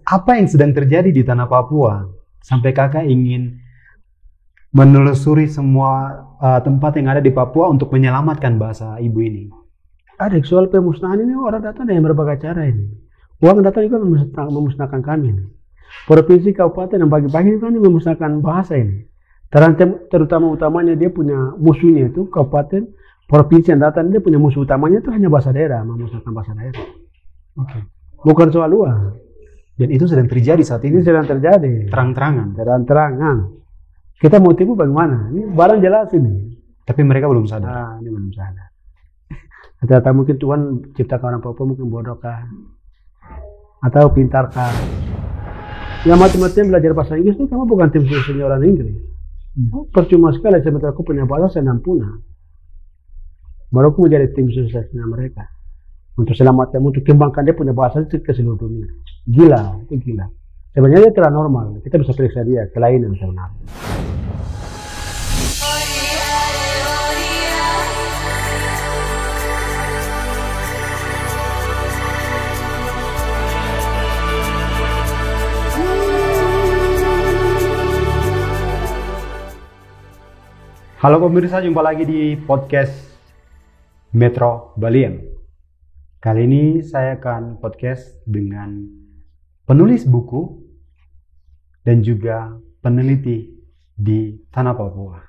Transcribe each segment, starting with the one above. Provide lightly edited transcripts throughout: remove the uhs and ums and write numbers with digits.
Apa yang sedang terjadi di tanah Papua sampai kakak ingin menelusuri semua tempat yang ada di Papua untuk menyelamatkan bahasa ibu ini? Ada soal pemusnahan ini, orang datang dengan berbagai cara ini. Uang datang juga memusnahkan kami ini. Provinsi kabupaten yang bagi-bagi kan memusnahkan bahasa ini. Utamanya dia punya musuhnya itu kabupaten, provinsi yang datang dia punya musuh utamanya itu hanya bahasa daerah, memusnahkan bahasa daerah. Oke. Bukan soal uang. Dan itu sedang terjadi saat ini. Ini sedang terjadi. Terang-terangan. Kita mau tipu bagaimana? Ini barang jelas ini. Tapi mereka belum sadar. Ini belum sadar. Ternyata mungkin Tuhan ciptakan orang Papua mungkin bodoh kah? Atau pintar kah? Yang mati-matian belajar bahasa Inggris itu kamu bukan tim suksesnya orang Inggris. Percuma sekali sebenarnya aku punya bahasa saya punah. Baru aku menjadi tim suksesnya mereka. Untuk selamatkan, untuk kembangkan dia punya bahasa itu ke seluruh dunia. Gila, itu gila. Sebenarnya dia tidak normal. Kita bisa periksa dia, kelainan sebenarnya. Halo pemirsa, jumpa lagi di podcast Metro Baliem. Kali ini saya akan podcast dengan penulis buku dan juga peneliti di tanah Papua.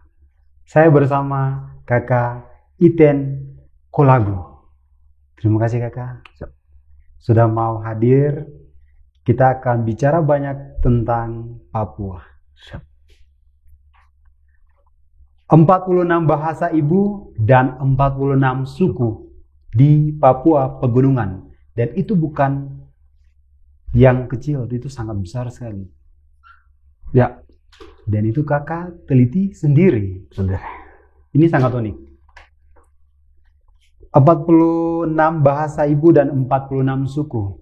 Saya bersama kakak Iten Kolago. Terima kasih kakak sudah mau hadir. Kita akan bicara banyak tentang Papua. 46 bahasa ibu dan 46 suku di Papua Pegunungan. Dan itu bukan yang kecil, itu sangat besar sekali. Ya. Dan itu kakak teliti sendiri. Ini sangat unik. 46 bahasa ibu dan 46 suku.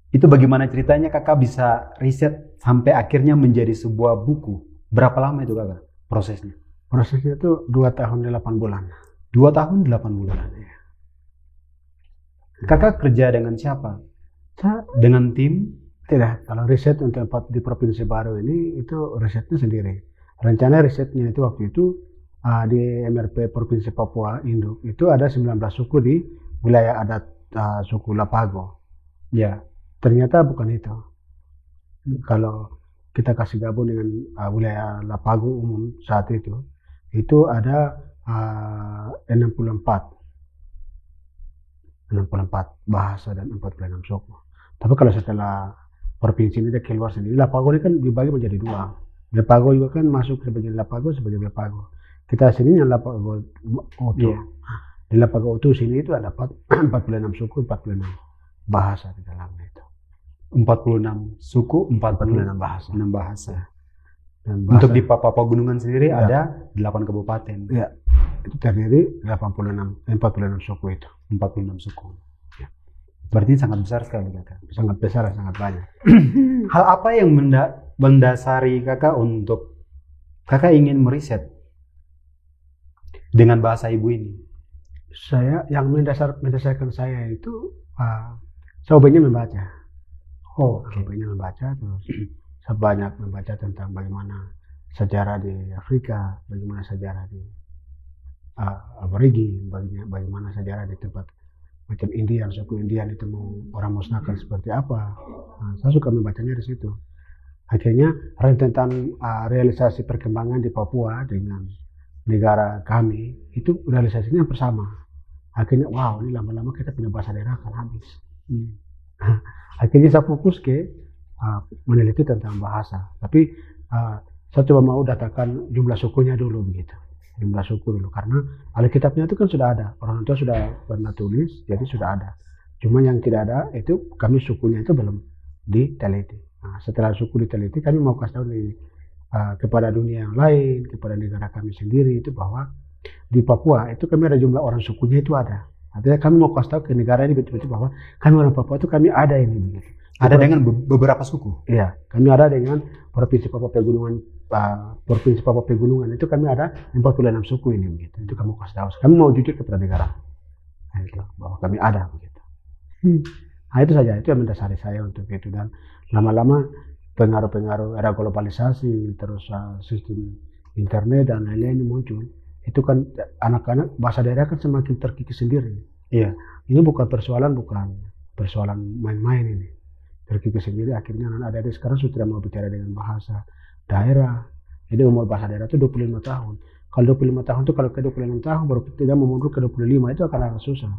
Itu bagaimana ceritanya kakak bisa riset sampai akhirnya menjadi sebuah buku? Berapa lama itu kakak prosesnya? Prosesnya itu 2 tahun 8 bulan. 2 tahun 8 bulan. Ya. Kakak kerja dengan siapa? Dengan tim? Tidak. Kalau riset untuk di Provinsi Baru ini itu risetnya sendiri. Rencana risetnya itu waktu itu di MRP Provinsi Papua Induk itu ada 19 suku di wilayah adat suku Lapago. Ya. Ternyata bukan itu. Kalau kita kasih gabung dengan wilayah Lapago umum saat itu ada 64 bahasa dan 46 suku. Tapi kalau setelah provinsi ini dia keluar sendiri, Lapago ini kan dibagi menjadi 2. Lapago juga kan masuk sebagai Lapago, sebagai Lapago. Kita sini yang Lapago Utuh. Yeah. Di Lapago Utuh sini itu ada 46 suku, 46 bahasa di dalamnya itu. 46 suku, 46 bahasa. 6 bahasa. Dan bahasa, untuk di Papua Pegunungan sendiri ya, ada 8 kabupaten. Ya, itu terdiri 46 suku itu. 46 suku. Ya. Berarti sangat besar sekali kakak. Sangat besar, sangat banyak. Hal apa yang mendasari kakak untuk kakak ingin meriset dengan bahasa ibu ini? Saya yang mendasarkan saya itu saya hobinya membaca. Hobinya membaca terus. Saya banyak membaca tentang bagaimana sejarah di Afrika, bagaimana sejarah di Aborigin, bagaimana sejarah di tempat macam Indian, suku Indian itu orang musnahkan seperti apa. Saya suka membacanya di situ. Akhirnya rentetan realisasi perkembangan di Papua dengan negara kami itu realisasinya bersama. Akhirnya wow, ini lama-lama kita punya bahasa daerah akan habis. Akhirnya saya fokus ke meneliti tentang bahasa, tapi saya coba mau datakan jumlah sukunya dulu begitu, jumlah suku dulu karena Alkitabnya itu kan sudah ada, orang tua sudah pernah tulis, jadi sudah ada. Cuma yang tidak ada itu kami sukunya itu belum diteliti. Nah, setelah suku diteliti, kami mau kasih tahu kepada dunia yang lain, kepada negara kami sendiri itu bahwa di Papua itu kami ada jumlah orang sukunya itu ada. Artinya kami mau kasih tahu ke negara ini betul-betul bahwa kami orang Papua itu kami ada ini begitu. Ada dengan beberapa suku? Iya, kami ada dengan Provinsi Papua Pegunungan itu kami ada 46 suku ini begitu. Itu kamu kasih tahu. Kami mau jujur kepada negara, bahwa kami ada begitu. Nah, itu saja, itu yang mendasari saya untuk itu. Dan lama-lama pengaruh-pengaruh era globalisasi, terus sistem internet dan lain-lain muncul. Itu kan anak-anak bahasa daerah kan semakin terkikis sendiri. Iya. Ini bukan persoalan main-main ini. Terkikis sendiri, akhirnya anak-anak sekarang sudah tidak mau bicara dengan bahasa daerah. Jadi umur bahasa daerah itu 25 tahun. Kalau 25 tahun itu, kalau ke 26 tahun baru tidak mau mundur ke 25, itu akan agak susah.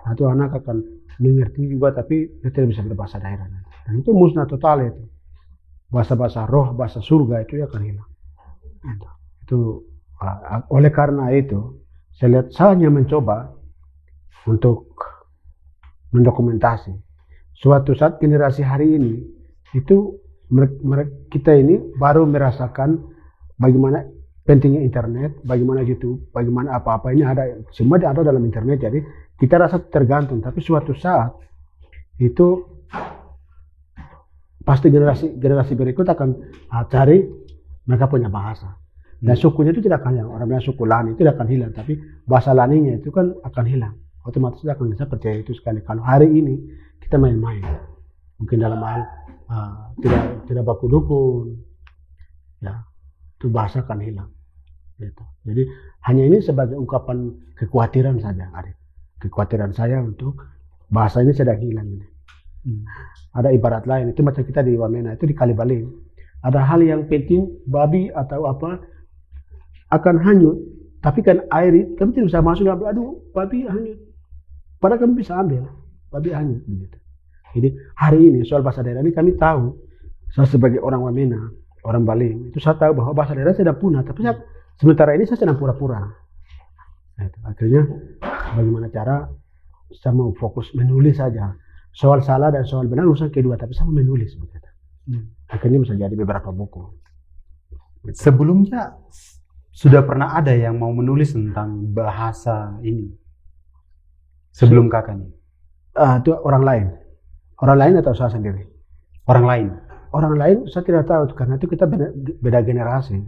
Nah, itu anak akan mengerti juga, tapi dia tidak bisa berbahasa daerah. Dan itu musnah total itu. Bahasa-bahasa roh, bahasa surga itu akan hilang. Itu oleh karena itu, saya lihat saya hanya mencoba untuk mendokumentasi. Suatu saat generasi hari ini, itu kita ini baru merasakan bagaimana pentingnya internet, bagaimana YouTube, bagaimana apa-apa ini ada, semua ada dalam internet. Jadi kita rasa tergantung, tapi suatu saat itu pasti generasi berikut akan cari mereka punya bahasa. Dan sukunya itu tidak akan hilang. Orang bilang suku Lani itu tidak akan hilang, tapi bahasa Laninya itu kan akan hilang. Otomatis akan bisa percaya itu sekali. Kalau hari ini kita main-main, mungkin dalam hal tidak baku dukun, ya itu bahasa akan hilang. Gitu. Jadi hanya ini sebagai ungkapan kekhawatiran saja, Arif. Kekhawatiran saya untuk bahasa ini sedang hilang ini. Ada ibarat lain, itu macam kita di Wamena, itu di Kalibaling. Ada hal yang penting, babi atau apa akan hanyut, tapi kan air kami tidak bisa masuk, aduh babi hanyut. Padahal kami bisa ambil, babi hanyut begitu. Jadi hari ini soal bahasa daerah ini kami tahu, saya sebagai orang Wamena, orang Baling, itu saya tahu bahwa bahasa daerah sedang punah, tapi sementara ini saya sedang pura-pura. Nah, akhirnya bagaimana cara saya mau fokus menulis saja. Soal salah dan soal benar urusan kedua, tapi saya mau menulis begitu. Akhirnya bisa jadi beberapa buku. Gitu. Sebelumnya sudah pernah ada yang mau menulis tentang bahasa ini sebelum kakak nih? Itu orang lain atau saya sendiri? Orang lain. Orang lain saya tidak tahu, karena itu kita beda generasi.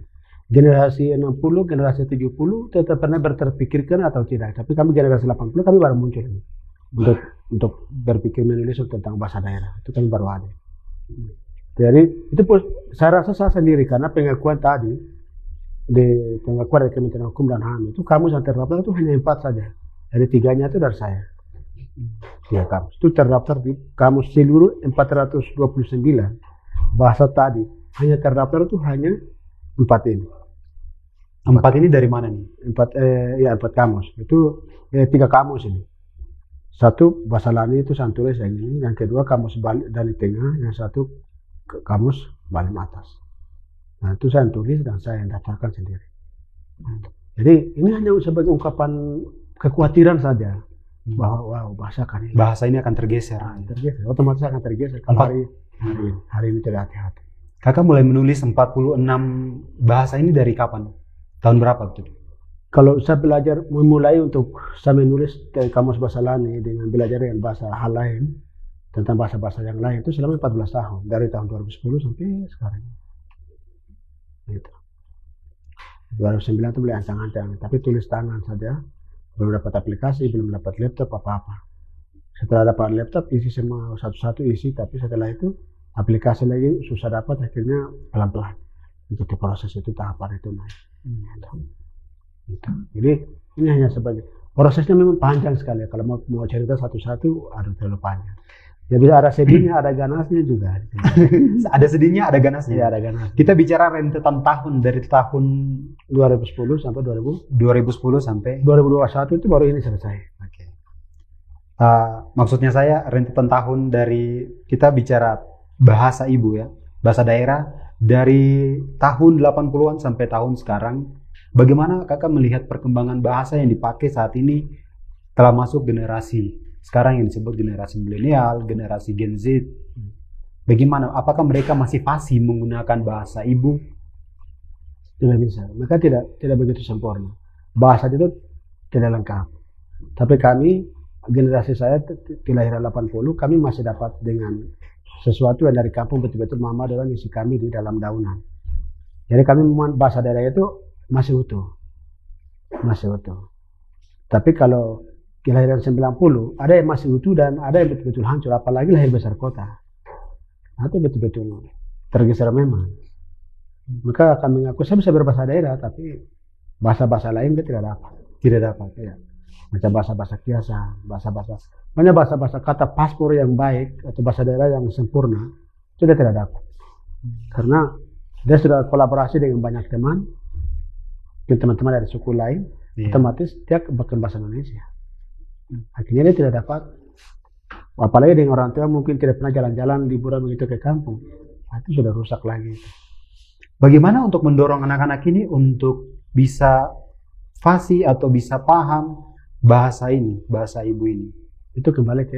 Generasi 60, generasi 70 tetap pernah terpikirkan atau tidak. Tapi kami generasi 80 kami baru muncul untuk berpikir menulis tentang bahasa daerah. Itu kami baru ada. Jadi itu saya rasa saya sendiri, karena pengakuan tadi di pengakuan dari Kementerian Hukum dan HAM itu kamus yang terdaftar itu hanya 4 saja. Dari 3-nya itu dari saya. Ya, kamus itu terdaftar di kamus seluruh 429 bahasa tadi, hanya terdaftar itu hanya 4 ini. 4 ini dari mana nih? 4 kamus. Itu 3 kamus ini. 1 bahasa Lani itu saya tulis yang ini, yang kedua kamus Bali dari tengah, yang 1 kamus Bali atas. Nah, itu saya tulis dan saya daftarkan sendiri. Jadi ini hanya sebagai ungkapan kekhawatiran saja bahwa bahasa ini akan tergeser. Tergeser, otomatis akan tergeser kalau hari ini tidak hati-hati. Kakak mulai menulis 46 bahasa ini dari kapan? Tahun berapa itu? Kalau saya belajar memulai untuk saya menulis dari kamus bahasa Lani dengan belajar dengan bahasa hal lain tentang bahasa-bahasa yang lain itu selama 14 tahun, dari tahun 2010 sampai sekarang. Gitu. 2009 itu mulai ancang-ancang, tapi tulis tangan saja, belum dapat aplikasi, belum dapat laptop apa-apa. Setelah dapat laptop isi semua satu-satu isi, tapi setelah itu aplikasi lagi susah dapat, akhirnya pelan-pelan ikuti proses itu, tahapan itu naik. Gitu. Jadi ini hanya sebagai prosesnya memang panjang sekali ya. Kalau mau cerita satu-satu ada terlalu panjang. Ya bisa ada sedihnya, ada ganasnya juga. Ada sedihnya, ada ganasnya. Ya, ada ganasnya. Kita bicara rentetan tahun dari tahun 2010 sampai 2010 sampai 2021 itu baru ini selesai. Oke. Maksudnya saya rentetan tahun dari kita bicara bahasa ibu ya, bahasa daerah dari tahun 80-an sampai tahun sekarang. Bagaimana kakak melihat perkembangan bahasa yang dipakai saat ini telah masuk generasi sekarang yang disebut generasi milenial, generasi Gen Z? Bagaimana? Apakah mereka masih fasih menggunakan bahasa ibu? Tidak bisa. Mereka tidak begitu sempurna. Bahasa itu tidak lengkap. Tapi kami, generasi saya kelahiran 80, kami masih dapat dengan sesuatu yang dari kampung betul-betul mama adalah isi kami di dalam daunan. Jadi kami bahasa daerah itu masih utuh. Tapi kalau kelahiran 90, ada yang masih utuh dan ada yang betul-betul hancur, apalagi lahir besar kota. Nah, itu betul-betul tergeser memang. Maka akan mengaku saya bisa berbahasa daerah, tapi bahasa-bahasa lain dia tidak dapat. Tidak dapat. Ya. Macam bahasa-bahasa kiasan, banyak bahasa-bahasa kata paspor yang baik atau bahasa daerah yang sempurna, itu dia tidak dapat. Karena dia sudah kolaborasi dengan banyak teman-teman dari suku lain, otomatis dia bahkan bahasa Indonesia. Akhirnya dia tidak dapat, apalagi dengan orang tua mungkin tidak pernah jalan-jalan liburan begitu ke kampung, itu sudah rusak lagi. Bagaimana untuk mendorong anak-anak ini untuk bisa fasih atau bisa paham bahasa ini, bahasa ibu ini? Itu kembali ke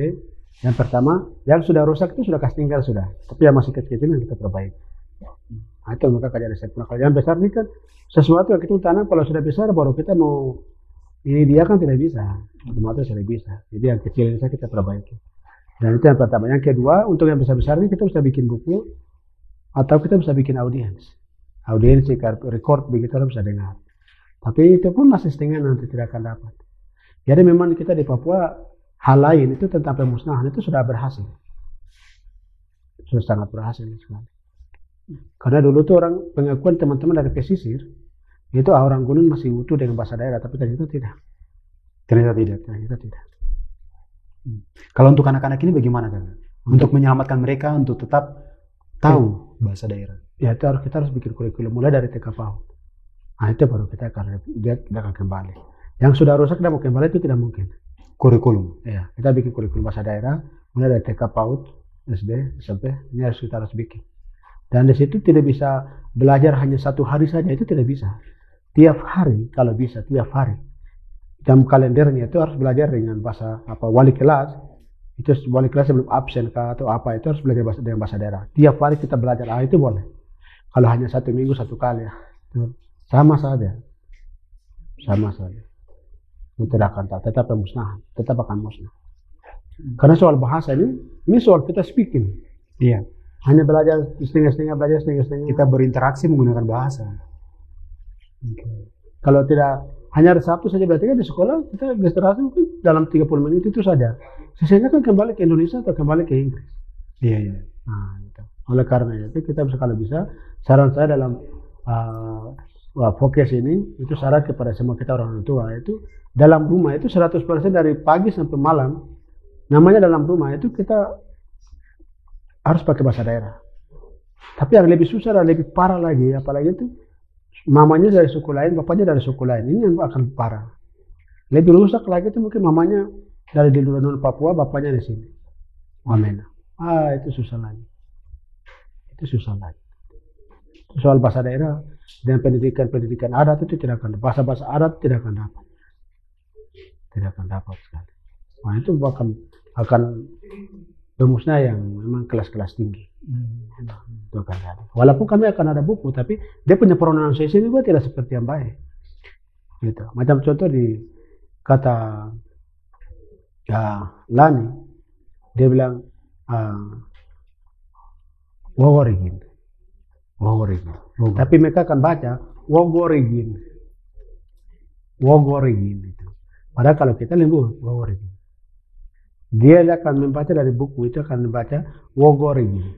yang pertama, yang sudah rusak itu sudah kasih tinggal sudah, tapi yang masih kecil-kecil yang kita perbaiki. Nah, itu maka kajian riset. Nah, kalau yang besar ini kan sesuatu yang kita tanam, kalau sudah besar baru kita mau ini dia kan tidak bisa, otomatis tidak bisa. Jadi yang kecil ini kita perbaiki. Dan itu yang pertama. Yang kedua, untuk yang besar-besar ini kita bisa bikin buku atau kita bisa bikin audiens record begitu orang bisa dengar. Tapi itu pun masih setengah, nanti tidak akan dapat. Jadi memang kita di Papua hal lain itu tentang pemusnahan itu sudah berhasil, sudah sangat berhasil sekali. Karena dulu tuh orang pengakuan teman-teman dari pesisir itu orang gunung masih utuh dengan bahasa daerah, tapi ternyata tidak. Ternyata tidak. Kalau untuk anak-anak ini bagaimana kan? Untuk menyelamatkan mereka untuk tetap tahu bahasa daerah. Ya itu kita harus bikin kurikulum mulai dari TK PAUD. Nah itu baru kita akan kembali. Yang sudah rusak dan mau kembali itu tidak mungkin. Kurikulum. Ya, kita bikin kurikulum bahasa daerah mulai dari TK PAUD, SD, SMP, ini kita harus bikin. Dan di situ tidak bisa belajar hanya satu hari saja, itu tidak bisa. Tiap hari kalau bisa, tiap hari. Jam kalendernya itu harus belajar dengan bahasa wali kelas. Itu wali kelas sebelum absen atau apa itu harus belajar dengan bahasa daerah. Tiap hari kita belajar, itu boleh. Kalau hanya 1 minggu 1 kali ya, sama saja. Itu tidak akan tetap pemusnahan, tetap akan musnah. Karena soal bahasa ini soal kita speaking. Iya. Hanya belajar setengah-setengah. Kita berinteraksi menggunakan bahasa. Kalau tidak hanya ada Sabtu saja, berarti kan di sekolah kita registrasi mungkin dalam 30 menit itu saja. Sisanya kan kembali ke Indonesia atau kembali ke Inggris. Iya. Nah, itu. Oleh karena itu kita kalau bisa, saran saya dalam fokus ini itu saran kepada semua kita orang tua itu dalam rumah itu 100% dari pagi sampai malam, namanya dalam rumah itu kita harus pakai bahasa daerah. Tapi yang lebih susah dan lebih parah lagi, apalagi itu mamanya dari suku lain, bapaknya dari suku lain, ini yang akan parah. Lebih rusak lagi itu mungkin mamanya dari di luar Papua, bapaknya di sini, Wamena. Itu susah lagi. Soal bahasa daerah dan pendidikan adat itu tidak akan, bahasa adat tidak akan dapat sekali. Nah itu akan pemusnah yang memang kelas-kelas tinggi. Itu akan ada. Walaupun kami akan ada buku, tapi dia punya pronunciation juga tidak seperti yang baik. Gitu. Macam contoh di kata Lani, dia bilang Wogorigin. Tapi mereka akan baca Wogorigin itu. Padahal kalau kita lembut Wogorigin. Dia akan membaca dari buku itu akan membaca Wogorigin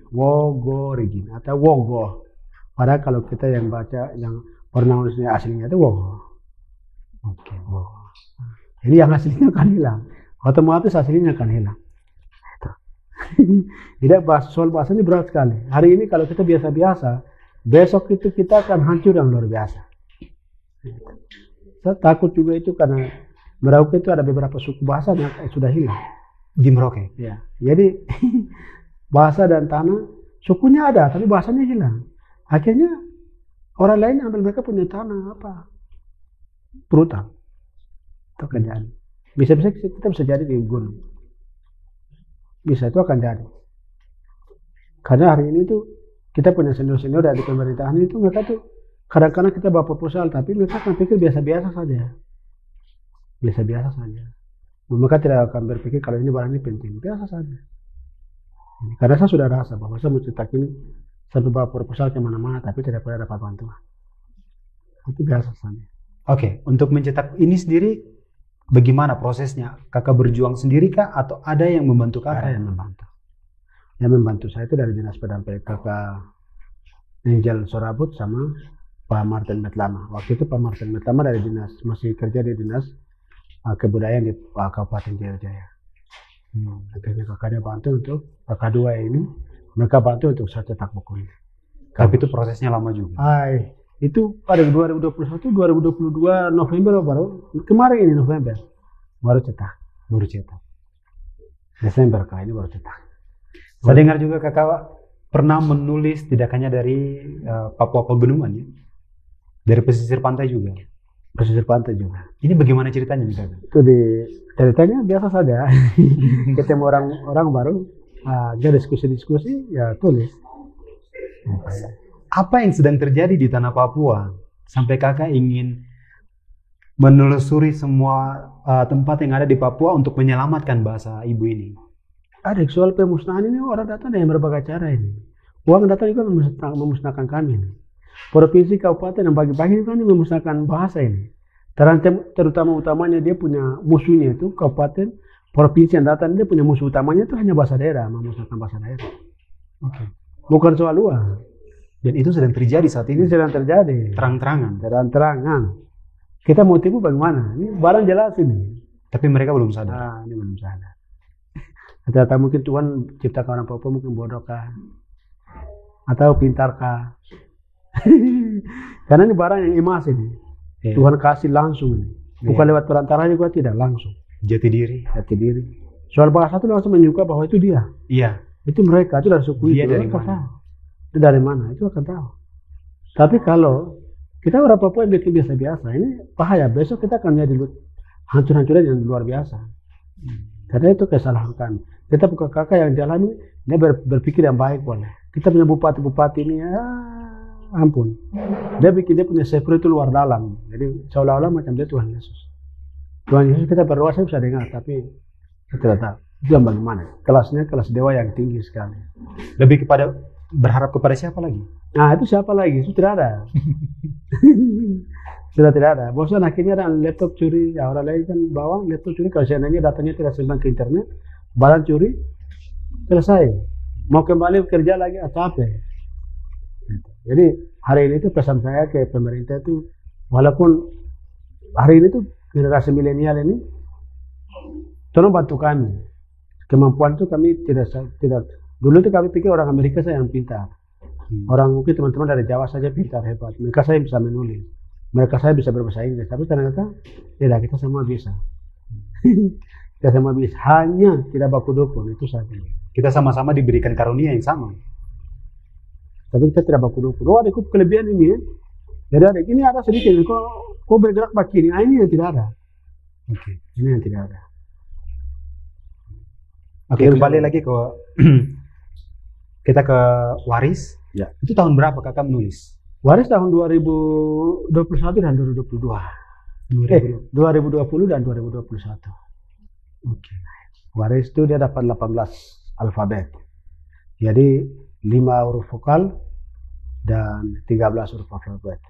atau Wogo. Padahal kalau kita yang baca yang pronunciasi aslinya itu Wogo. Oke. Wogo. Jadi yang aslinya akan hilang. Otomatis aslinya akan hilang. Tidak, soal bahasa ini berat sekali. Hari ini kalau kita biasa-biasa, besok itu kita akan hancur yang luar biasa. Saya takut juga itu karena Merauke itu ada beberapa suku bahasa yang sudah hilang. Di Merauke? Ya. Jadi bahasa dan tanah, sukunya ada, tapi bahasanya hilang. Akhirnya orang lain ambil mereka punya tanah apa? Brutal. Itu akan jadi. Bisa-bisa kita bisa jadi di gunung. Bisa, itu akan jadi. Karena hari ini tuh kita punya senior-senior dari pemerintahan itu, mereka tuh kadang-kadang kita bawa proposal, tapi mereka akan pikir biasa-biasa saja. Mereka tidak akan berpikir kalau ini barang ini penting, biasa saja. Karena saya sudah rasa bahwa saya mencetak ini, saya bawa proposal kemana-mana, tapi tidak pernah dapat bantuan. Itu biasa saja. Oke, untuk mencetak ini sendiri bagaimana prosesnya? Kakak berjuang sendiri kah atau ada yang membantu kakak? Ada yang membantu. Yang membantu saya itu dari Dinas Pendampingan Kakak Angel Sorabut sama Pak Martin Metlama. Waktu itu Pak Martin Metlama dari dinas, masih kerja di Dinas Kebudayaan di Kabupaten Jayapura. Akhirnya kakaknya bantu untuk kakak dua ini, mereka bantu untuk saya cetak buku ini. Tapi itu prosesnya lama juga. Itu pada 2021, 2022 November baru, kemarin ini November baru cetak. Desember kali ini baru cetak. Saya dengar juga kakak pernah menulis tidak hanya dari Papua Pegunungan ya, dari pesisir pantai juga. Pesisir pantai juga. Ini bagaimana ceritanya nih kakak? Itu ceritanya biasa saja. Ketemu orang baru, dia diskusi ya tulis. Apa yang sedang terjadi di tanah Papua sampai kakak ingin menelusuri semua tempat yang ada di Papua untuk menyelamatkan bahasa ibu ini? Ada soal pemusnahan ini, orang datang dengan berbagai cara ini. Uang datang juga memusnahkan kami ini. Provinsi kabupaten yang bagi-bagi kan memusnahkan bahasa ini. Utamanya dia punya musuhnya itu kabupaten, provinsi yang datang dia punya musuh utamanya itu hanya bahasa daerah, memusnahkan bahasa daerah. Oke. Bukan soal uang. Dan itu sedang terjadi saat ini. Ini sedang terjadi. Terang-terangan. Kita mau tipu bagaimana? Ini barang jelas ini. Tapi mereka belum sadar. Ini belum sadar. Ternyata mungkin Tuhan ciptakan orang Papua mungkin bodoh kah? Atau pintar kah? Karena ini barang yang emas ini. Yeah. Tuhan kasih langsung ini. Bukan lewat perantara juga, tidak langsung. Jati diri. Soal bahasa itu langsung menyuka bahwa itu dia. Iya. Itu mereka, itu dari suku dia itu. Dari mana? Itu dari mana? Itu akan tahu. Tapi kalau kita orang Papua yang bikin biasa-biasa, ini bahaya. Besok kita akan jadi hancur-hancuran yang luar biasa. Karena itu kesalahan kami. Kita bukan kakak yang jalan ini, dia berpikir yang baik boleh. Kita punya bupati-bupati ini, ampun. Dia punya sefer itu luar dalam. Jadi seolah-olah macam dia Tuhan Yesus. Tuhan Yesus kita berdoa saya bisa dengar, tapi kita tidak tahu. Itu yang bagaimana? Kelasnya kelas dewa yang tinggi sekali. Lebih kepada berharap kepada siapa lagi? Nah itu siapa lagi? Itu tidak ada. Sudah tidak ada. Bosan akhirnya ada laptop curi. Ya orang lain kan bawa laptop curi. Kalau seandainya datanya tidak seimbang ke internet, barang curi, selesai. Mau kembali kerja lagi, capek. Jadi hari ini tuh pesan saya ke pemerintah itu, walaupun hari ini tuh generasi milenial ini, tolong bantu kami. Kemampuan itu kami tidak. Dulu tuh kami pikir orang Amerika saya yang pintar. Orang mungkin teman-teman dari Jawa saja pintar, hebat. Mereka saya bisa menulis. Mereka saya bisa berbahasa Inggris. Tapi ternyata tidak, kita semua bisa. Kita semua bisa. Hanya tidak baku dukun, itu saja. Kita sama-sama diberikan karunia yang sama. Tapi kita tidak baku dukun. Oh ada kelebihan ini ya. Jadi ada, ini ada sedikit. Kok bergerak begini? Ini yang tidak ada. Oke. Ini yang tidak ada. Oke, kembali lagi ke kita ke Waris. Ya. Itu tahun berapa kakak menulis? Waris tahun 2021 dan 2022. 2020 dan 2021. Oke. Waris itu dia dapat 18 alfabet. Jadi 5 huruf vokal dan 13 huruf alfabet.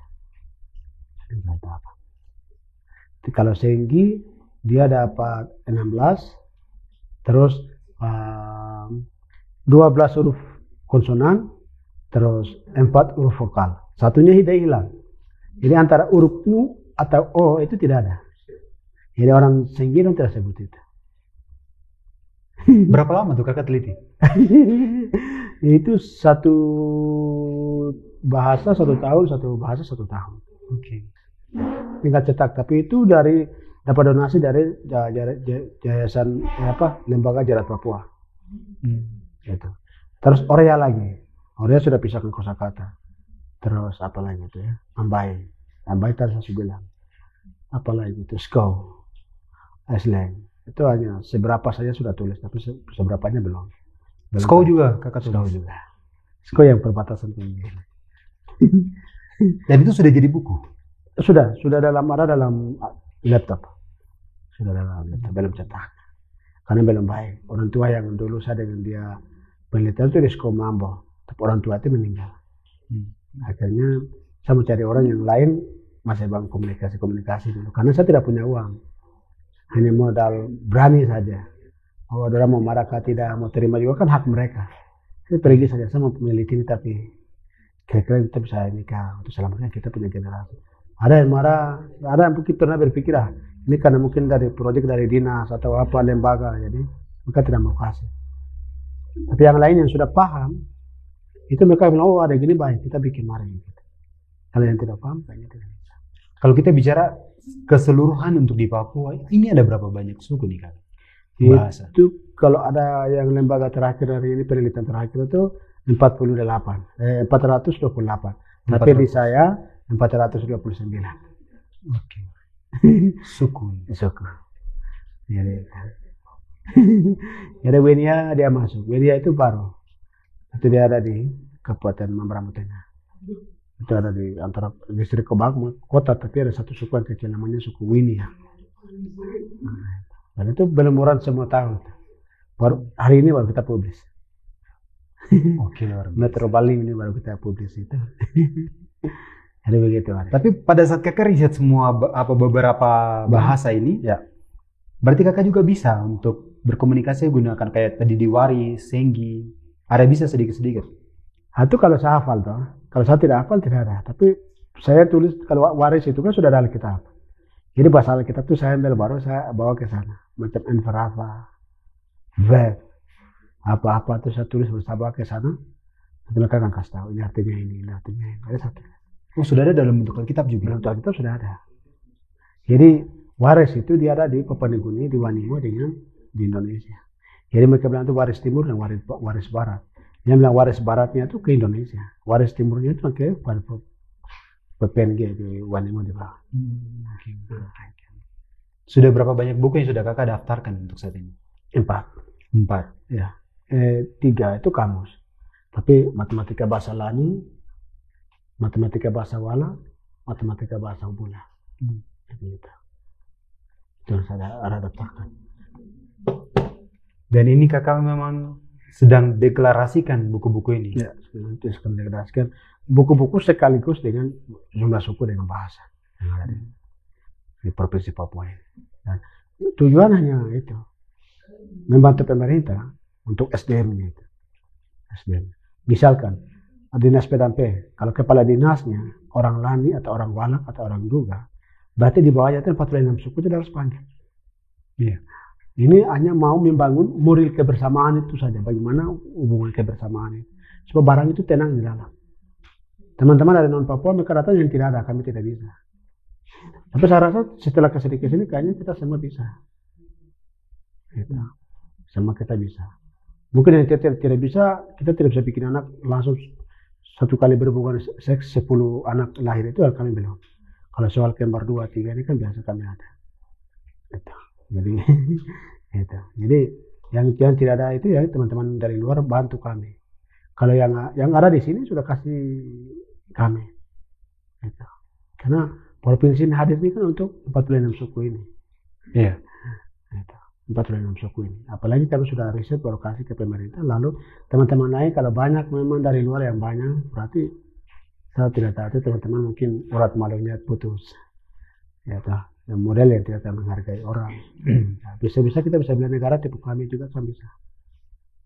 Kalau Senggi dia dapat 16, terus 12 huruf konsonan, terus 4 huruf vokal. Satunya hilang. Jadi antara huruf U atau O itu tidak ada. Jadi orang Senggi tidak sebut itu. Berapa lama tuh kakak teliti? Itu satu bahasa 1 tahun, satu bahasa 1 tahun. Oke. Tinggal cetak, tapi itu dari dapat donasi dari yayasan Lembaga Jarat Papua. Gitu. Terus Orea lagi. Orea sudah pisahkan kosakata. Terus apa lagi itu ya? Ambai tadi saya bilang. Apa lagi itu? Skau. Slang. Itu hanya seberapa saja sudah tulis, tapi seberapanya belum. Skau juga kakak tulis. Skau juga. Skau yang perbatasan tinggi. Dan itu sudah jadi buku? Sudah dalam laptop. Sudah dalam laptop, belum cetak. Karena belum baik. Orang tua yang dulu saya dengan dia penelitian itu di Skau Mambo. Tapi orang tua itu meninggal. Akhirnya saya mencari orang yang lain, masih bang komunikasi dulu. Karena saya tidak punya uang. hanya modal berani saja. Oh, orang mau marah kah tidak, mau terima juga kan hak mereka. Saya pergi saja, saya mau meneliti ini, tapi kira-kira kita bisa nikah untuk selamatkan kita punya generasi. Ada yang marah, ada yang mungkin pernah berpikir, ini karena mungkin dari proyek dari dinas atau apa lembaga, jadi mereka tidak mau kasih. Tapi yang lain yang sudah paham, itu mereka bilang, oh ada gini baik, kita bikin mari. Kalau yang tidak paham, kayaknya tidak bisa. Kalau kita bicara keseluruhan untuk di Papua, ini ada berapa banyak suku nih Kak? Bahasa. Itu kalau ada yang lembaga terakhir dari ini, penelitian terakhir itu 428. Tapi di saya 429. Oke. Suku. Jadi Wenia dia masuk. Wenia itu baru. Itu dia ada di Kabupaten Mamberamo Tengah. Itu ada di antara distrik Kebak, kota, tapi ada satu suku yang kecil namanya suku Wenia. Dan itu belum orang semua tahu. Baru hari ini baru kita publis. Oke, luar biasa. Metro Bali ini baru kita publis itu. Jadi begitu. Tapi pada saat kakak riset semua beberapa bahasa ini, ya, berarti kakak juga bisa untuk berkomunikasi gunakan kayak tadi Diwari, Senggi, ada bisa sedikit-sedikit. Itu kalau saya hafal toh. Kalau saya tidak hafal tidak ada. Tapi saya tulis kalau waris itu kan sudah ada Alkitab. Jadi bahasa Alkitab itu saya ambil baru saya bawa ke sana. Macam Enverava, Ver, apa-apa itu saya tulis saya bawa ke sana. Nanti mereka akan kasih tahu ini artinya ini artinya ini. Ada satu. Oh sudah ada dalam bentuk Alkitab juga? Dalam bentuk Alkitab sudah ada. Jadi waris itu dia ada di Papua Nugini, di Wanimo dengan di Indonesia. Jadi mereka bilang itu waris timur dan waris barat. Yang bilang waris baratnya itu ke Indonesia, waris timurnya itu ke PPNG di Wanimo di bawah. Sudah berapa banyak buku yang sudah kakak daftarkan untuk saat ini? 4. Ya. 3 itu kamus. Tapi matematika bahasa Lani, matematika bahasa Wala, matematika bahasa Ubula. Itu yang saya ada daftarkan. Dan ini kakak memang sedang deklarasikan buku-buku ini? Ya, sedang deklarasikan buku-buku sekaligus dengan jumlah suku dengan bahasa yang ada di Provinsi Papua ini. Dan tujuan hanya itu, membantu pemerintah untuk SDM-nya itu. SDM. Misalkan dinas PDAMP, kalau kepala dinasnya orang Lani atau orang Walak atau orang Duga, berarti di bawahnya itu 46 suku itu harus panggil. Iya. Ini hanya mau membangun moral kebersamaan itu saja. Bagaimana hubungan kebersamaan itu. Supaya barang itu tenang di dalam. Teman-teman dari non-Papua, mereka datang yang tidak ada, kami tidak bisa. Tapi saya rasa setelah kesini kayaknya kita semua bisa. Gitu. Semua kita bisa. Mungkin yang tidak bisa, kita tidak bisa bikin anak langsung satu kali berhubungan seks 10 anak lahir itu kami belum. Kalau soal kembar 2, 3 ini kan biasa kami ada. Gitu. Jadi, itu. Jadi yang tidak ada itu ya teman-teman dari luar bantu kami. Kalau yang ada di sini sudah kasih kami. Gitu. Karena provinsi ini hadir ini kan untuk 46 suku ini. Iya. Gitu. 46 suku ini. Apalagi kami sudah riset baru kasih ke pemerintah. Lalu teman-teman lain kalau banyak memang dari luar yang banyak, berarti saya tidak tahu teman-teman mungkin urat malunya putus. Ya toh. Yang model yang tidak akan menghargai orang. Nah, bisa-bisa kita bisa bilang negara tipe kami juga kan bisa.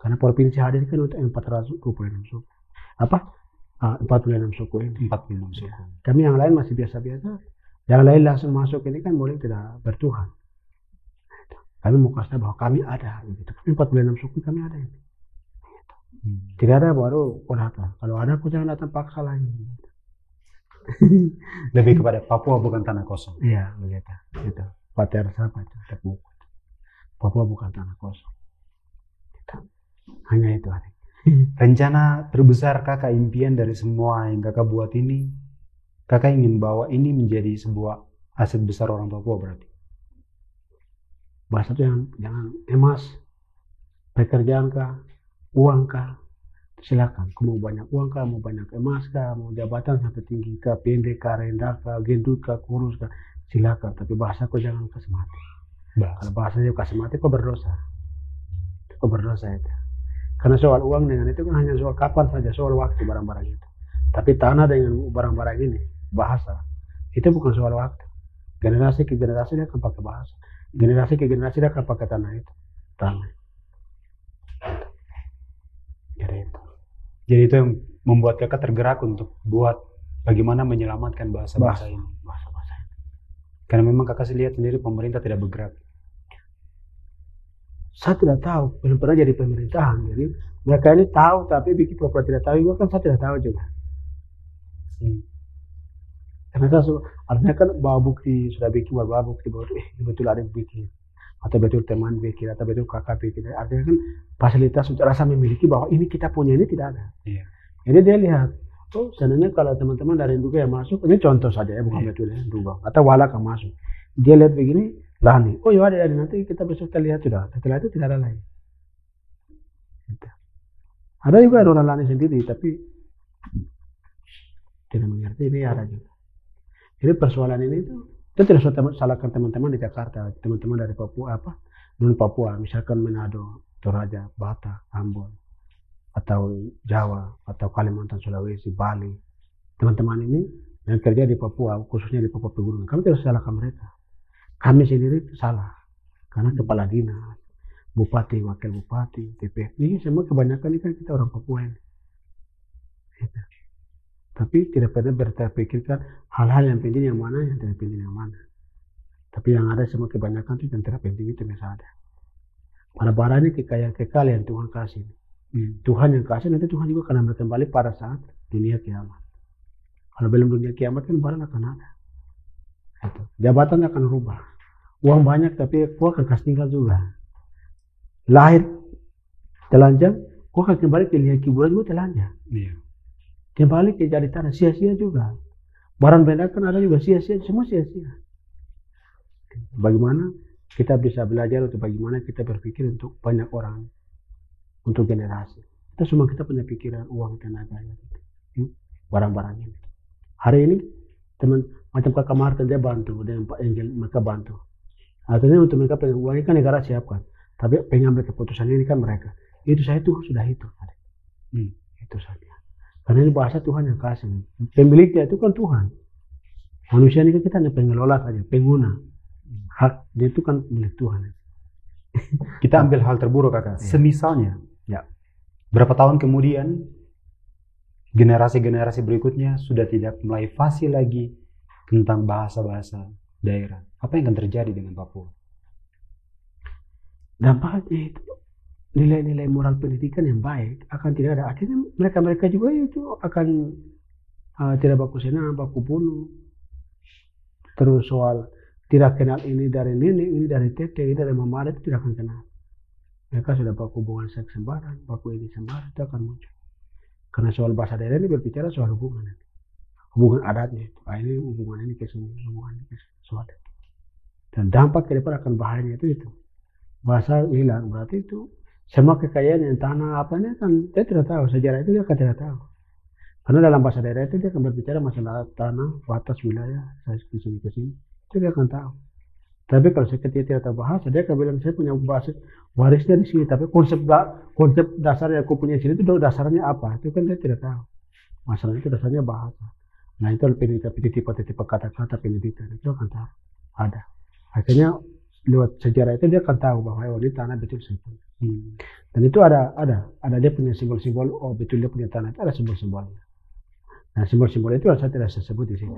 Karena provinsi hadir kan untuk 426 suku. 46 suku ini. 46 suku. Kami yang lain masih biasa-biasa. Yang lain langsung masuk ini kan boleh tidak bertuhan. Kami mau kasih bahwa kami ada. Gitu. 46 suku kami ada. Gitu. Tidak ada baru kau datang. Kalau ada kau jangan datang paksa lagi. Lebih kepada Papua bukan tanah kosong. Iya, begitu. Itu. Pater siapa itu? Papua bukan tanah kosong. Gitu. Hanya itu ada. Rencana terbesar kakak, impian dari semua yang kakak buat ini, kakak ingin bawa ini menjadi sebuah aset besar orang Papua berarti? Bahasa itu jangan emas, pekerjaan kah, uang kah, silakan. Kamu mau banyak uang kah, mau banyak emas kah, mau jabatan sampai tinggi kah, pendek kah, rendah kah, gendut kah, kurus kah, silakan. Tapi bahasa kau jangan kasih mati. Kalau bahasanya kasih mati kau berdosa. Kau berdosa itu. Karena soal uang dengan itu kan hanya soal kapan saja, soal waktu barang-barang itu. Tapi tanah dengan barang-barang ini, bahasa, itu bukan soal waktu. Generasi ke generasi dia akan pakai bahasa. Generasi ke generasi dia akan pakai tanah itu. Tanah. Jadi itu yang membuat kakak tergerak untuk buat bagaimana menyelamatkan bahasa-bahasa ini. Bahasa-bahasa ini. Karena memang kakak lihat sendiri pemerintah tidak bergerak. Saya tidak tahu, belum pernah jadi pemerintahan. Jadi mereka ini tahu tapi bikin pura-pura tidak tahu juga kan saya tidak tahu juga. Karena saya artinya kan bawa bukti, sudah bikin bawa bukti bahwa ini betul ada yang bikin. Atau betul teman bikin, atau betul kakak bikin. Artinya kan fasilitas untuk rasa memiliki bahwa ini kita punya ini tidak ada. Iya. Jadi dia lihat, oh sebenarnya kalau teman-teman dari Nduga yang masuk, ini contoh saja ya, bukan betul ya, Nduga. Atau Walak yang masuk. Dia lihat begini, lah nih, oh ya ada nanti kita besok kita lihat sudah. Setelah itu tidak ada lagi. Gitu. Ada juga orang lain sendiri, tapi tidak mengerti, ini ada juga. Jadi persoalan ini itu tidak salahkan teman-teman di Jakarta, teman-teman dari Papua non Papua, misalkan Manado, Toraja, Batak, Ambon, atau Jawa, atau Kalimantan, Sulawesi, Bali. Teman-teman ini yang kerja di Papua, khususnya di Papua Pegunungan, kami tidak salahkan mereka. Kami sendiri salah, karena kepala dinas, bupati, wakil bupati, DPR, ini semua kebanyakan ini kan kita orang Papua ini. Gitu. Tapi tidak pernah berpikirkan hal-hal yang penting yang mana, yang tidak penting yang mana. Tapi yang ada semua kebanyakan itu yang tidak penting itu biasa ada. Barang-barang ini kekayaan Tuhan kasih. Tuhan yang kasih, nanti Tuhan juga akan ambil kembali pada saat dunia kiamat. Kalau belum dunia kiamat kan barang akan ada. Gitu. Jabatan akan rubah. Uang banyak tapi kau akan kasih tinggal juga. Lahir telanjang, kau akan kembali ke lihat kuburan juga telanjang. Iya. Kembali ke jadi tanah, sia-sia juga. Barang benda kan ada juga sia-sia, semua sia-sia. Bagaimana kita bisa belajar untuk bagaimana kita berpikir untuk banyak orang, untuk generasi. Kita semua kita punya pikiran, uang, tenaga, barang-barang ini. Hari ini teman macam Kakak Martin dia bantu, dan Pak Angel mereka bantu. Artinya untuk mereka pengen uang ini kan negara siapkan, tapi pengambil keputusan ini kan mereka. Itu saya tuh sudah itu. Itu saja. Karena ini bahasa Tuhan yang kasih. Pemiliknya itu kan Tuhan. Manusia ini kan kita hanya pengelola saja, pengguna. Hak dia itu kan milik Tuhan. Kita ambil hal terburuk kakak. Ya. Semisalnya, ya, berapa tahun kemudian generasi-generasi berikutnya sudah tidak mulai fasih lagi tentang bahasa-bahasa daerah. Apa yang akan terjadi dengan Papua? Dampaknya itu nilai-nilai moral pendidikan yang baik akan tidak ada. Akhirnya mereka juga itu akan tidak baku senang, baku bunuh. Terus soal tidak kenal ini dari nenek, ini dari tete, ini dari mama, itu tidak akan kenal. Mereka sudah baku hubungan seks sembarangan, baku ini sembarangan, itu akan muncul. Karena soal bahasa daerah ini berbicara soal hubungan adatnya itu. Ini hubungan ini ke semua, hubungan ini ke soal itu. Dan dampak ke depan akan bahayanya itu. Bahasa hilang berarti itu semua kekayaan yang tanah apanya kan dia tidak tahu, sejarah itu dia akan tidak tahu. Karena dalam bahasa daerah itu dia akan berbicara masalah tanah, batas wilayah, saya kesini itu dia akan tahu. Tapi kalau dia tidak tahu bahasa, dia akan bilang saya punya bahasa warisnya di sini, tapi konsep dasar yang aku punya di sini itu dasarnya apa? Itu kan dia tidak tahu. Masalah itu dasarnya bahasa. Nah itu tipe kata-kata pendidikan itu akan tahu. Ada. Akhirnya lewat sejarah itu dia akan tahu bahwa ini tanah betul sebetulnya. Dan itu ada dia punya simbol-simbol. Oh betul dia punya tanah itu ada simbol-simbolnya. Nah simbol-simbol itu saya tidak sebut di sini.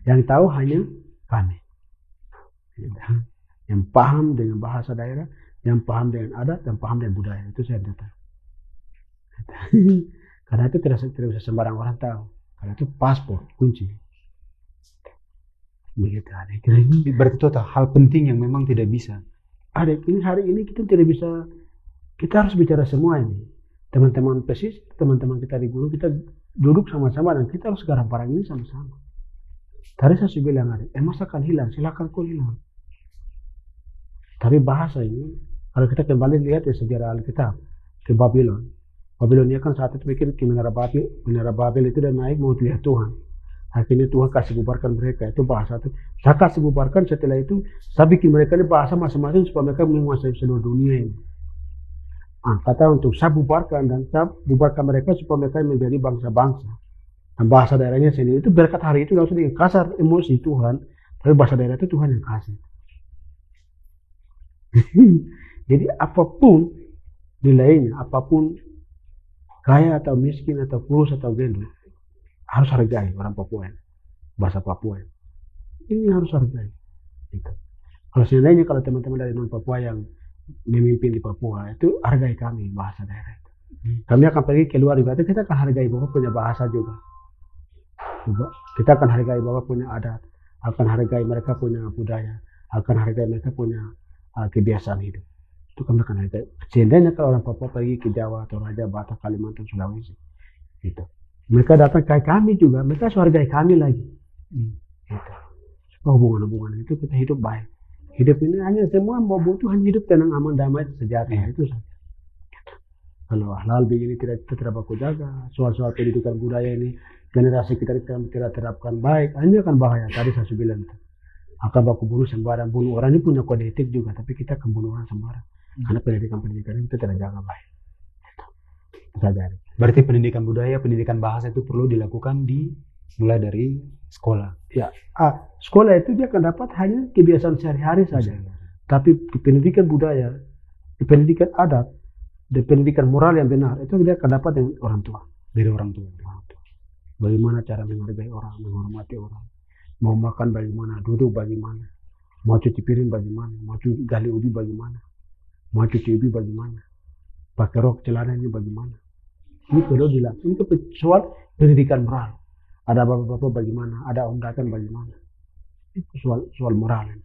Yang tahu hanya kami. Yang paham dengan bahasa daerah, yang paham dengan adat, dan paham dengan budaya itu saya tidak tahu. Karena itu tidak bisa sembarang orang tahu. Karena itu paspor kunci. Begitu ada. Berarti itu hal penting yang memang tidak bisa. Ada ini hari ini kita tidak bisa. Kita harus bicara semua ini. Teman-teman persis, teman-teman kita di guru, kita duduk sama-sama dan kita harus garap barang ini sama-sama. Tadi saya sudah bilang ada, masa akan hilang, silakan kau hilang. Tapi bahasa ini, kalau kita kembali lihat di sejarah Alkitab ke Babylon. Babylonia kan saat itu mikir ke Menara Babel itu dan naik mau lihat Tuhan. Akhirnya Tuhan kasih bubarkan mereka, itu bahasa itu. Saya kasih bubarkan, setelah itu saya bikin mereka ini bahasa masing-masing supaya mereka menguasai seluruh dunia ini. Kata untuk saya bubarkan dan saya bubarkan mereka supaya mereka menjadi bangsa-bangsa. Dan bahasa daerahnya sendiri itu berkat hari itu langsung dengan kasar emosi Tuhan, tapi bahasa daerah itu Tuhan yang kasih. Jadi apapun nilainya, apapun kaya atau miskin atau kurus atau gendut, harus hargai orang Papua. Bahasa Papua. Ini harus hargai. Gitu. Kalau seandainya kalau teman-teman dari non Papua yang memimpin di Papua itu hargai kami bahasa daerah itu. Kami akan pergi keluar juga, kita akan hargai Bapak punya bahasa juga. Kita akan hargai Bapak punya adat, akan hargai mereka punya budaya, akan hargai mereka punya kebiasaan hidup. Itu kami akan hargai. Seandainya kalau orang Papua pergi ke Jawa atau Raja, Batak, Kalimantan, Sulawesi, gitu. Mereka datang ke kami juga, mereka harus hargai kami lagi. Gitu. Hubungan-hubungan itu kita hidup baik. Hidup ini hanya semua mau butuh hanya hidup tenang, aman, damai, sejahtera itu saja. Gitu. Kalau hal begini kita tidak baku jaga, soal-soal pendidikan budaya ini generasi kita tidak terapkan baik, ini akan bahaya. Tadi saya bilang akan baku bunuh sembarang, bunuh orang ini punya kode etik juga, tapi kita akan bunuh orang sembarang karena pendidikan itu tidak jaga baik. Itu saja. Berarti pendidikan budaya, pendidikan bahasa itu perlu dilakukan mulai dari sekolah. Ya, sekolah itu dia akan dapat hanya kebiasaan sehari-hari saja. Tapi di pendidikan budaya, di pendidikan adat, di pendidikan moral yang benar itu dia akan dapat dari orang tua. Dari orang tua. Bagaimana cara menghargai orang, menghormati orang. Mau makan bagaimana, duduk bagaimana, mau cuci piring bagaimana, mau gali ubi bagaimana, mau cuci ubi bagaimana, pakai rok celana ini bagaimana. Ini perlu dilakukan. Ini soal pendidikan moral. Ada bapak-bapak bagaimana, ada om datang bagaimana. Itu soal moral.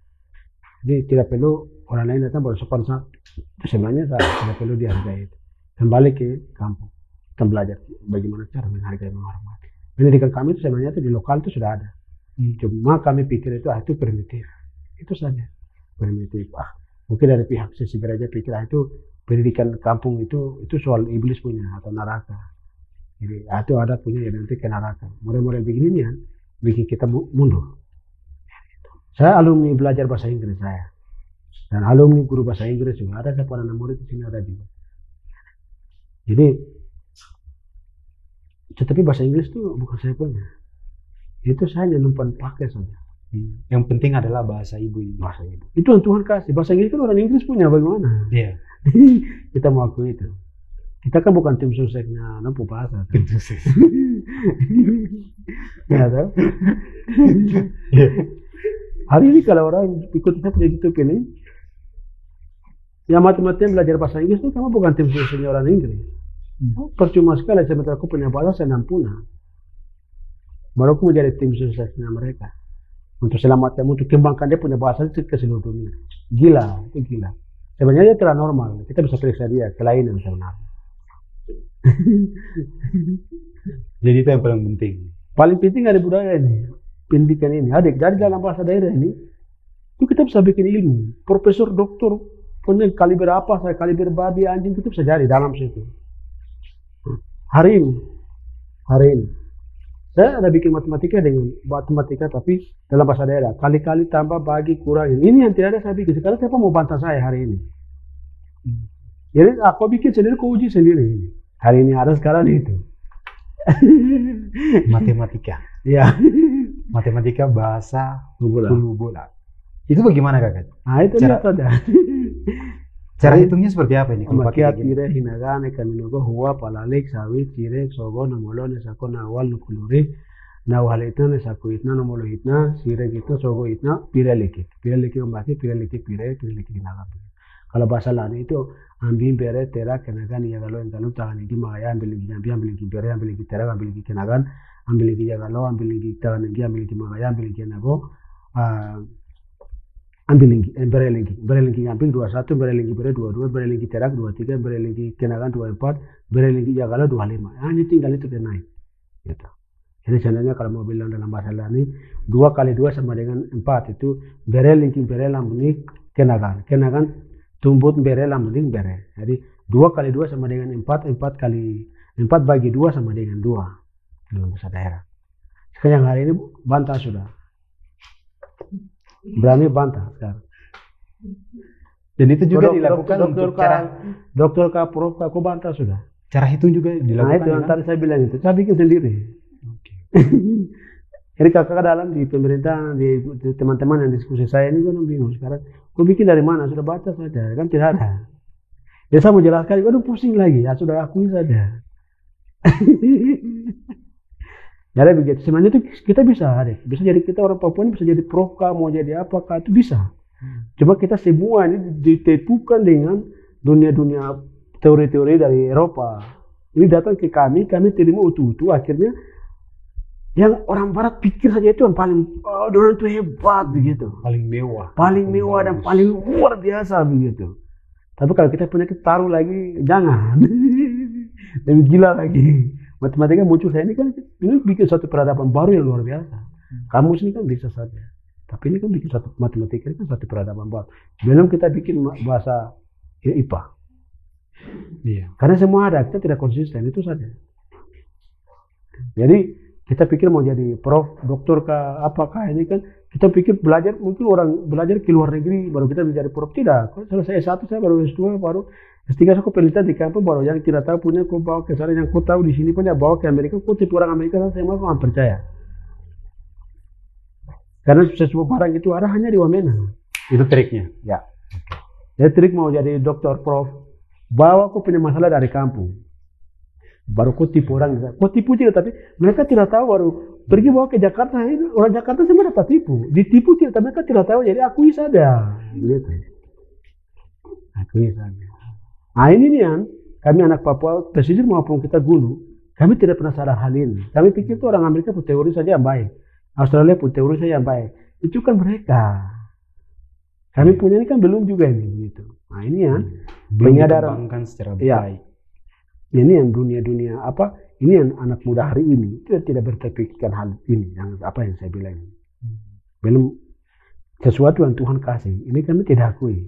Jadi tidak perlu orang lain datang bersopan satu. Sebenarnya tidak perlu dihargai itu. Kembali ke kampung, kita belajar bagaimana cara menghargai, menghormati. Pendidikan kami itu sebenarnya itu di lokal itu sudah ada. Cuma kami pikir itu primitif. Itu saja. Primitif. Mungkin dari pihak sisi gereja pikir itu pendidikan kampung itu soal iblis punya atau neraka. Jadi itu ada punya yang nanti ke neraka. Model-model begini ya bikin kita mundur. Saya alumni belajar bahasa Inggris saya. Dan alumni guru bahasa Inggris juga ada, saya pernah murid di sini ada juga. Jadi tetapi bahasa Inggris itu bukan saya punya. Itu saya hanya numpang pakai saja. Yang penting adalah bahasa ibu ini. Bahasa ibu. Itu yang Tuhan kasih. Bahasa Inggris kan orang Inggris punya, bagaimana? Iya. Kita mau akui itu. Kita kan bukan tim suksesnya nampu bahasa. Tim sukses. Ya tahu. Hari ini kalau orang ikut kita punya YouTube ini, yang mati-matian belajar bahasa Inggris itu kamu bukan tim suksesnya orang Inggris. Percuma sekali sementara aku punya bahasa saya nampuna. Baru aku menjadi tim suksesnya mereka. Untuk selamatkan, untuk kembangkan dia punya bahasa itu ke seluruh dunia. Gila, itu gila. Sebenarnya dia tidak normal. Kita bisa periksa dia, kelainan sebenarnya. Jadi itu yang paling penting. Paling penting ada budaya ini, pendidikan ini. Adik, dari dalam bahasa daerah ini, itu kita bisa bikin ilmu. Profesor, doktor, punya kaliber apa, saya kaliber babi, anjing, itu bisa jadi dalam situ. Hari ini, saya ada bikin matematika dengan matematika tapi dalam bahasa daerah. Kali-kali tambah, bagi, kurangin. Ini yang tidak ada saya bikin. Sekarang siapa mau bantah saya hari ini? Jadi aku bikin sendiri, aku uji sendiri. Hari ini ada, sekarang itu. Matematika. Ya. Matematika bahasa hulu bola. Itu bagaimana kakak? Nah itu cara hitungnya seperti apa ini? Makia tire hinagane kaminogo huwa palalik sawit tire sogo namolone sako nawal nukuluri nawalitna sako itna namolo itna sire gitu sogo itna pireliki umbaki pireliki hinaga. Kalau bahasa lain itu ambin bere tera kenagan ya galo engalo tangan di magaya ambiligi bere ambiligi tera ambiligi kenagan ambiligi ya galo ambiligi tangan di ambiligi magaya ambiligi nago ambil berelingi ambil 21, berelingi bere 22, berelingi terak 23, berelingi kenakan 24, berelingi jagala 25. Hanya tinggal itu ke naik. Gitu. Jadi sebenarnya kalau mau bilang dalam bahasa lain 2 kali 2 sama dengan 4 itu berelingi bere lambuni kenakan tumbut bere lambuni bere. Jadi 2 kali 2 sama dengan 4 bagi 2 sama dengan 2 dalam bahasa daerah. Sekarang hari ini bantah sudah. Berani bantah sekarang. Dan itu juga dilakukan untuk dokter prof aku bantah sudah. Cara hitung juga dilakukan. Nah itu yang tadi saya bilang itu, saya bikin sendiri. Jadi kakak dalam di pemerintahan, di teman-teman yang diskusi saya ini kan bingung sekarang. Kau bikin dari mana? Sudah baca saja, kan tidak ada. Ya saya mau jelaskan, aduh pusing lagi, ya sudah akui saja. Jadi begitu, sebenarnya itu kita bisa jadi kita orang Papua ini bisa jadi proka, mau jadi apakah itu bisa. Cuma kita semua ini ditepukan dengan dunia-dunia teori-teori dari Eropa. Ini datang ke kami terima utuh-utuh, akhirnya yang orang Barat pikir saja itu yang paling, oh orang itu hebat begitu. Paling mewah Dan paling luar biasa begitu. Tapi kalau kita punya taruh lagi, jangan. Lebih gila lagi. Matematika muncul saya ini kan ini bikin satu peradaban baru yang luar biasa. Kamus ini kan bisa saja. Tapi ini kan bikin satu matematika ini kan satu peradaban baru. Belum kita bikin bahasa IPA. Iya. Karena semua ada, kita tidak konsisten, itu saja. Jadi kita pikir mau jadi prof, doktor kah, apakah ini kan kita pikir belajar, mungkin orang belajar ke luar negeri baru kita menjadi prof. Tidak, kalau selesai S1 saya baru S2, baru S3 saya penelitian di kampus, baru yang tidak tahu punya kau bawa ke sana, yang kau tahu di sini punya bawa ke Amerika, kau tipe orang Amerika, saya mau percaya. Karena sesuatu barang itu ada hanya di Wamena. Itu triknya. Ya. Jadi trik mau jadi dokter, prof, bawa kau punya masalah dari kampung. Baru kau tipu orang, kau tipu tidak, tapi mereka tidak tahu, baru pergi bawa ke Jakarta, orang Jakarta semua dapat tipu, ditipu tidak, tapi mereka tidak tahu, jadi akui saja, gitu. Akui saja. Nah ini nih kami anak Papua, pesisir maupun kita Gulu, kami tidak pernah sadar hal ini. Kami pikir itu orang Amerika pun teori saja yang baik, Australia pun teori saja yang baik, itu kan mereka. Kami punya ini kan belum juga ini, gitu. Nah ini penyadaran secara baik. Ini yang dunia apa? Ini yang anak muda hari ini tidak berpikirkan hal ini, yang apa yang saya bilang. Belum sesuatu yang Tuhan kasih. Ini kami tidak akui.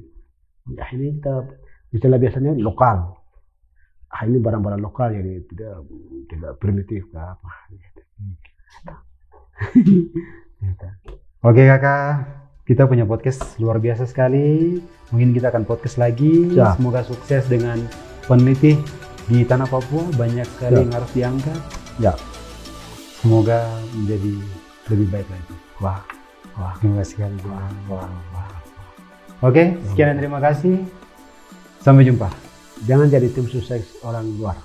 Ya ini kita istilah biasanya lokal. Ini barang-barang lokal jadi tidak primitif ke apa. Oke kakak, kita punya podcast luar biasa sekali. Mungkin kita akan podcast lagi. Ya. Semoga sukses dengan peneliti di tanah Papua, banyak sekali yang harus diangkat. Ya. Semoga menjadi lebih baik lagi. Wah. Terima kasih sekali. Oke, sekian dan terima kasih. Sampai jumpa. Jangan jadi tim sukses orang luar.